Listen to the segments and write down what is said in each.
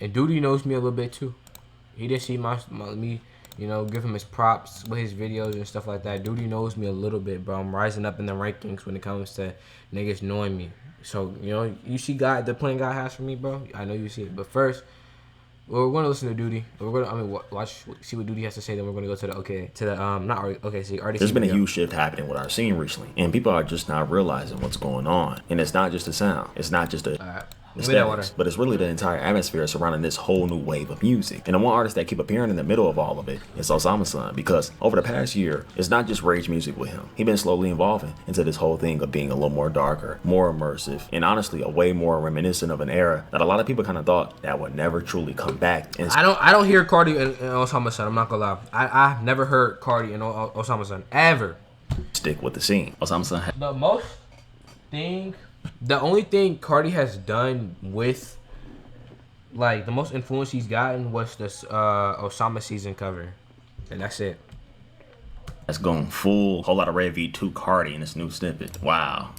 And Duty knows me a little bit too. He did see me, you know, give him his props with his videos and stuff like that. Duty knows me a little bit, bro. I'm rising up in the rankings when it comes to niggas knowing me. So, you know, you see the plan God has for me, bro. I know you see it. But first, well, we're gonna listen to Duty. We're gonna, see what Duty has to say. Then we're gonna go to the artist. There's been a huge shift happening with our scene recently, and people are just not realizing what's going on. And it's not just the sound. It's not just the aesthetics, but it's really the entire atmosphere surrounding this whole new wave of music. And the one artist that keep appearing in the middle of all of it is Osamason, because over the past year, it's not just rage music with him. He's been slowly evolving into this whole thing of being a little more darker, more immersive, and honestly a way more reminiscent of an era that a lot of people kind of thought that would never truly come back. And I don't hear Cardi and Osamason. I'm not gonna lie. I've never heard Cardi and Osamason ever. Stick with the scene. Osamason the only thing Cardi has done with, like, the most influence he's gotten was this Osama season cover. And that's it. That's going full whole lot of Red V2 Cardi in this new snippet. Wow.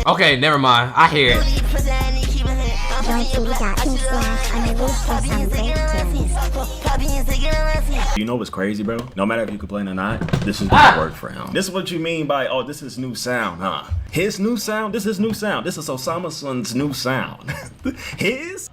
Okay, never mind. I hear it. You know what's crazy, bro? No matter if you complain or not, this is gonna work for him. This is what you mean by, oh, this is new sound, huh? His new sound? This is new sound. This is Osamason's new sound. His?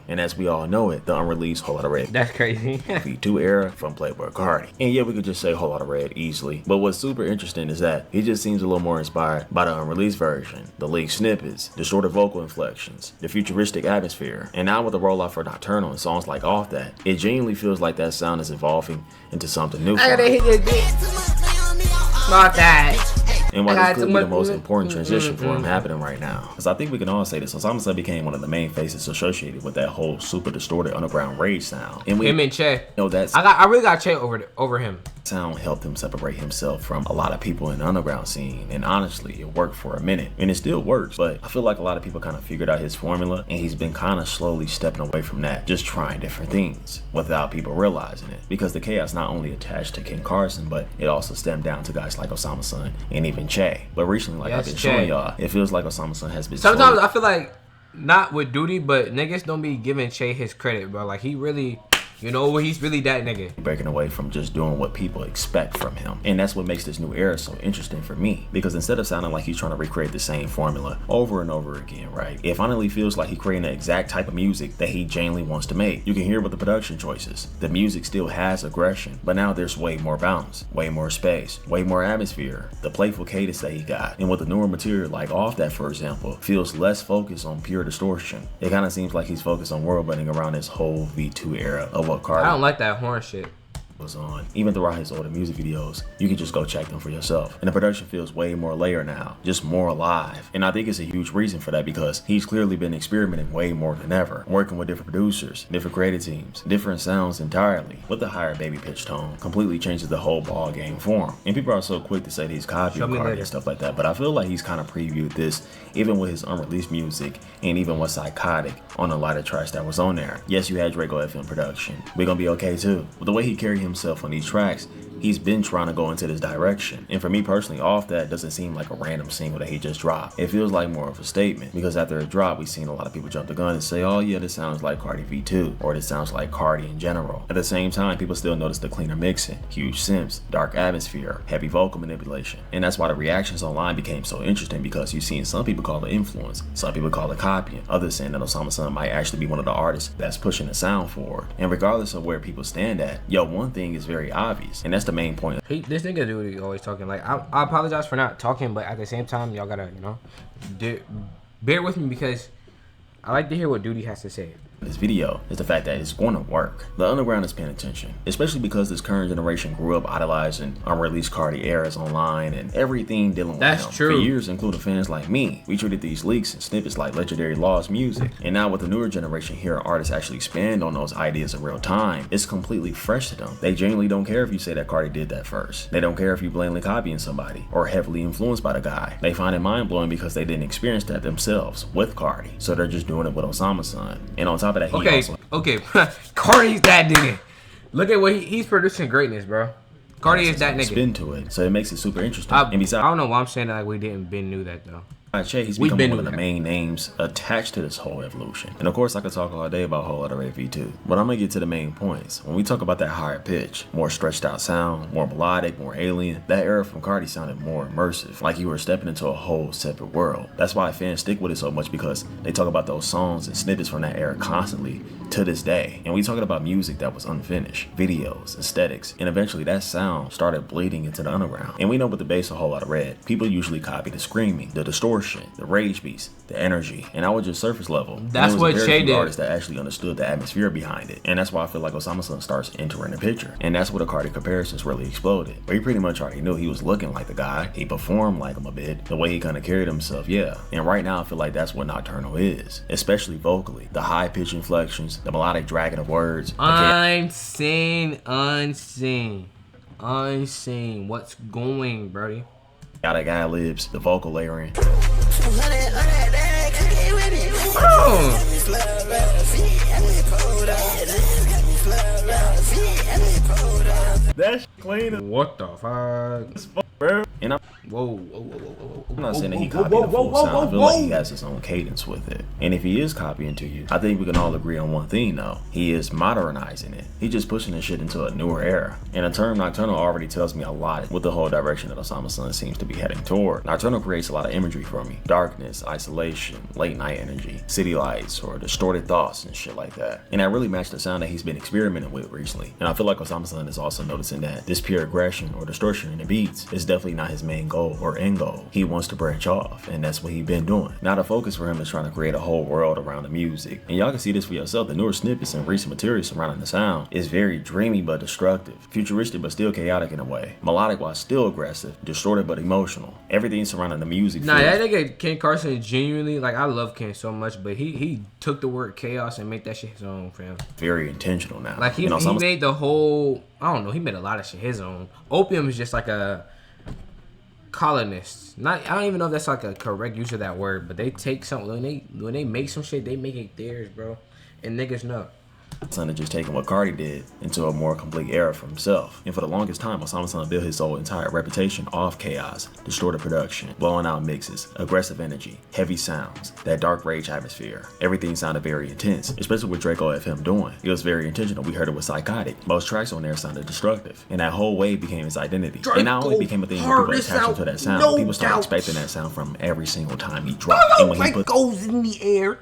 And as we all know it, the unreleased Whole Lotta Red. That's crazy. V2 era from Playboy Cardi. And yeah, we could just say Whole Lotta Red easily. But what's super interesting is that he just seems a little more inspired by the unreleased version, the leaked snippets, distorted vocal inflections, the futuristic atmosphere. And now with the rollout for Nocturnal and songs like Off That, it genuinely feels like that sound is evolving into something new. Not that. And while this could be the most important transition for him happening right now, because I think we can all say this, Osamason became one of the main faces associated with that whole super distorted underground rage sound. And him and Che. You know, that's I really got Che over him. Sound helped him separate himself from a lot of people in the underground scene, and honestly, it worked for a minute, and it still works. But I feel like a lot of people kind of figured out his formula, and he's been kind of slowly stepping away from that, just trying different things without people realizing it. Because the chaos not only attached to Ken Carson, but it also stemmed down to guys like Osamason and even Che. But recently, like I've been showing y'all, it feels like Osamason has been. Sometimes I feel like, not with Duty, but niggas don't be giving Che his credit, bro. Like, he really, you know, he's really that nigga. Breaking away from just doing what people expect from him. And that's what makes this new era so interesting for me. Because instead of sounding like he's trying to recreate the same formula over and over again, right? It finally feels like he's creating the exact type of music that he genuinely wants to make. You can hear with the production choices. The music still has aggression, but now there's way more bounce, way more space, way more atmosphere. The playful cadence that he got. And with the newer material like Off That, for example, feels less focused on pure distortion. It kind of seems like he's focused on world building around this whole V2 era of what Cardi. I don't like that horn shit. Was on. Even throughout his older music videos, you can just go check them for yourself. And the production feels way more layered now, just more alive. And I think it's a huge reason for that, because he's clearly been experimenting way more than ever, working with different producers, different creative teams, different sounds entirely. With the higher baby pitch tone, completely changes the whole ball game for him. And people are so quick to say that he's copying Cardi and stuff like that, but I feel like he's kind of previewed this even with his unreleased music, and even with Psychotic on the lighter tracks that was on there. Yes, you had Draco FM production. We're gonna be okay too. But the way he carried himself on these tracks, he's been trying to go into this direction. And for me personally, Off That doesn't seem like a random single that he just dropped. It feels like more of a statement, because after it dropped, we've seen a lot of people jump the gun and say, oh yeah, this sounds like Cardi V2, or this sounds like Cardi in general. At the same time, people still notice the cleaner mixing, huge synths, dark atmosphere, heavy vocal manipulation. And that's why the reactions online became so interesting, because you've seen some people call it influence, some people call it copying, others saying that Osamason might actually be one of the artists that's pushing the sound forward. And regardless of where people stand at, yo, one thing is very obvious, and that's the main point. This nigga Duty always talking. Like, I apologize for not talking, but at the same time, y'all gotta, you know, bear with me, because I like to hear what Duty has to say. This video is the fact that it's going to work. The underground is paying attention, especially because this current generation grew up idolizing unreleased Cardi eras online and everything dealing with him. That's true. For years, including fans like me, we treated these leaks and snippets like legendary lost music. And now with the newer generation hearing artists actually expand on those ideas in real time, it's completely fresh to them. They genuinely don't care if you say that Cardi did that first. They don't care if you blatantly copying somebody or heavily influenced by the guy. They find it mind-blowing because they didn't experience that themselves with Cardi. So they're just doing it with Osamason. And on top of that, Okay, Cardi's that nigga. Look at what he's producing greatness, bro. Cardi is that nigga. Spin to it, so it makes it super interesting. And besides, I don't know why I'm saying that like we didn't Ben knew that though. Che, he's become one of the main names attached to this whole evolution. And of course, I could talk all day about Whole Lotta Red V2, but I'm gonna get to the main points. When we talk about that higher pitch, more stretched out sound, more melodic, more alien, that era from Cardi sounded more immersive, like you were stepping into a whole separate world. That's why fans stick with it so much, because they talk about those songs and snippets from that era constantly to this day. And we talking about music that was unfinished, videos, aesthetics, and eventually that sound started bleeding into the underground. And we know with the bass a Whole Lotta Red, people usually copy the screaming, the distortion, the rage beats, the energy, and I was just surface level. That's what Che did. Artists that actually understood the atmosphere behind it, and that's why I feel like Osamason starts entering the picture, and that's where the Cardi comparisons really exploded. But he pretty much already knew he was looking like the guy. He performed like him a bit, the way he kind of carried himself, yeah. And right now I feel like that's what Nocturnal is, especially vocally. The high pitch inflections, the melodic dragging of words. Unseen. What's going, Brody? Chaotic ad-libs, the vocal layering. That's clean. What the fuck? And Whoa. I'm not saying that he copied the full sound. I feel like he has his own cadence with it. And if he is copying to you, I think we can all agree on one thing though. He is modernizing it. He's just pushing this shit into a newer era. And the term Nocturnal already tells me a lot with the whole direction that Osamason seems to be heading toward. Nocturnal creates a lot of imagery for me. Darkness, isolation, late night energy, city lights, or distorted thoughts and shit like that. And that really matched the sound that he's been experimenting with recently. And I feel like Osamason is also noticing that this pure aggression or distortion in the beats is definitely not his main goal or end goal. He wants to branch off, and that's what he's been doing. Now the focus for him is trying to create a whole world around the music. And y'all can see this for yourself. The newer snippets and recent material surrounding the sound is very dreamy but destructive, futuristic but still chaotic in a way, melodic while still aggressive, distorted but emotional. Everything surrounding the music. Nah, that nigga Ken Carson genuinely, like, I love Ken so much, but he took the word chaos and made that shit his own, fam. Very intentional now. Like he made the whole, I don't know, he made a lot of shit his own. Opium is just like a colonist. I don't even know if that's like a correct use of that word, but they take something when they make some shit, they make it theirs, bro. And niggas know. Son of just taking what Cardi did into a more complete era for himself. And for the longest time, Osamason built his whole entire reputation off chaos, distorted production, blowing out mixes, aggressive energy, heavy sounds, that dark rage atmosphere. Everything sounded very intense, especially with Draco FM doing. It was very intentional. We heard it was psychotic. Most tracks on there sounded destructive. And that whole wave became his identity. Draco, and not only became a thing where people attached to that sound, no people started expecting that sound from every single time he dropped. And when he put goes in the air,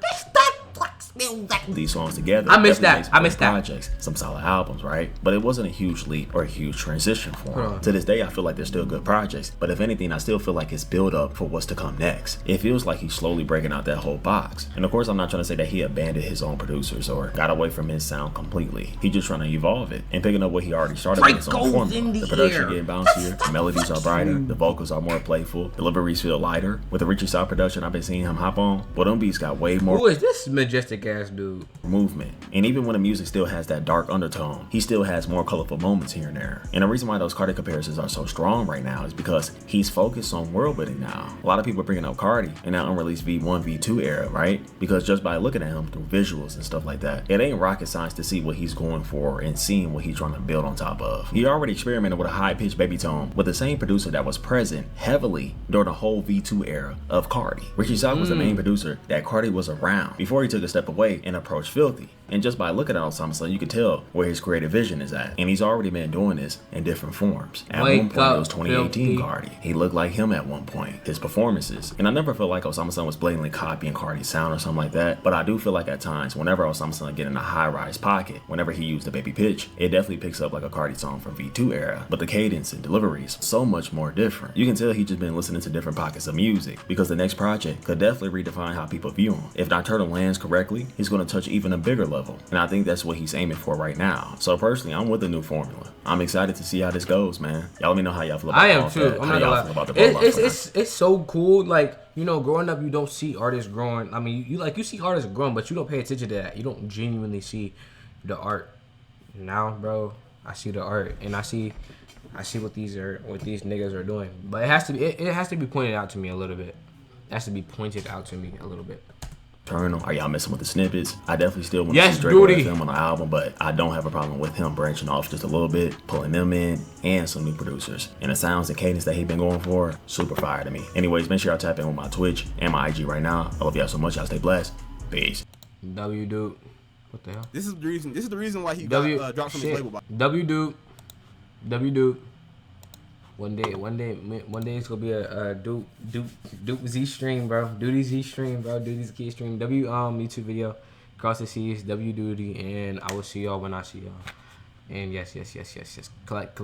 these songs together, I missed that. Projects, some solid albums, right? But it wasn't a huge leap or a huge transition for him. To this day, I feel like they're still good projects, but if anything, I still feel like it's build up for what's to come next. It feels like he's slowly breaking out that whole box. And of course, I'm not trying to say that he abandoned his own producers or got away from his sound completely. He's just trying to evolve it and picking up what he already started with his own formula. The production getting bouncier, the melodies are brighter, the vocals are more playful, deliveries feel lighter. With the Richie South production I've been seeing him hop on, well, them beats got way more. Who is this majestic ass dude? Movement. And even when the music still has that dark undertone, he still has more colorful moments here and there. And the reason why those Cardi comparisons are so strong right now is because he's focused on world building now. A lot of people are bringing up Cardi in that unreleased V1, V2 era, right? Because just by looking at him through visuals and stuff like that, it ain't rocket science to see what he's going for and seeing what he's trying to build on top of. He already experimented with a high-pitched baby tone with the same producer that was present heavily during the whole V2 era of Cardi. Richie South was the main producer that Cardi was around before he took a step away and approached Filthy. And just by looking at Osamason, you can tell where his creative vision is at. And he's already been doing this in different forms. At one point, it was 2018 Cardi. He looked like him at one point. His performances. And I never felt like Osamason was blatantly copying Cardi's sound or something like that. But I do feel like at times, whenever Osamason get in a high-rise pocket, whenever he used the baby pitch, it definitely picks up like a Cardi song from V2 era. But the cadence and deliveries, so much more different. You can tell he's just been listening to different pockets of music, because the next project could definitely redefine how people view him. If Nocturnal lands correctly, he's going to touch even a bigger level. And I think that's what he's aiming for right now. So personally, I'm with the new formula. I'm excited to see how this goes, man. Y'all let me know how y'all feel about I am too. How y'all feel about the it's so cool. Like, you know, growing up, you don't see artists growing. I mean, you see artists growing, but you don't pay attention to that. You don't genuinely see the art. Now, bro, I see the art, and I see what these niggas are doing. But it has to be pointed out to me a little bit. It has to be pointed out to me a little bit. Colonel? Are y'all messing with the snippets? I definitely still want to Yes, see Drake Duty. with him on the album, but I don't have a problem with him branching off just a little bit, pulling them in, and some new producers. And the sounds and cadence that he been going for, super fire to me. Anyways, make sure y'all tap in with my Twitch and my IG right now. I love y'all so much. Y'all stay blessed. Peace. W Dude. What the hell? This is the reason why he got dropped from his label. W Dude. One day it's gonna be a Duke Z stream, bro. Duty Z stream, bro. Duty's kid stream. YouTube video. Cross the seas. W Duty, and I will see y'all when I see y'all. And yes. Collect.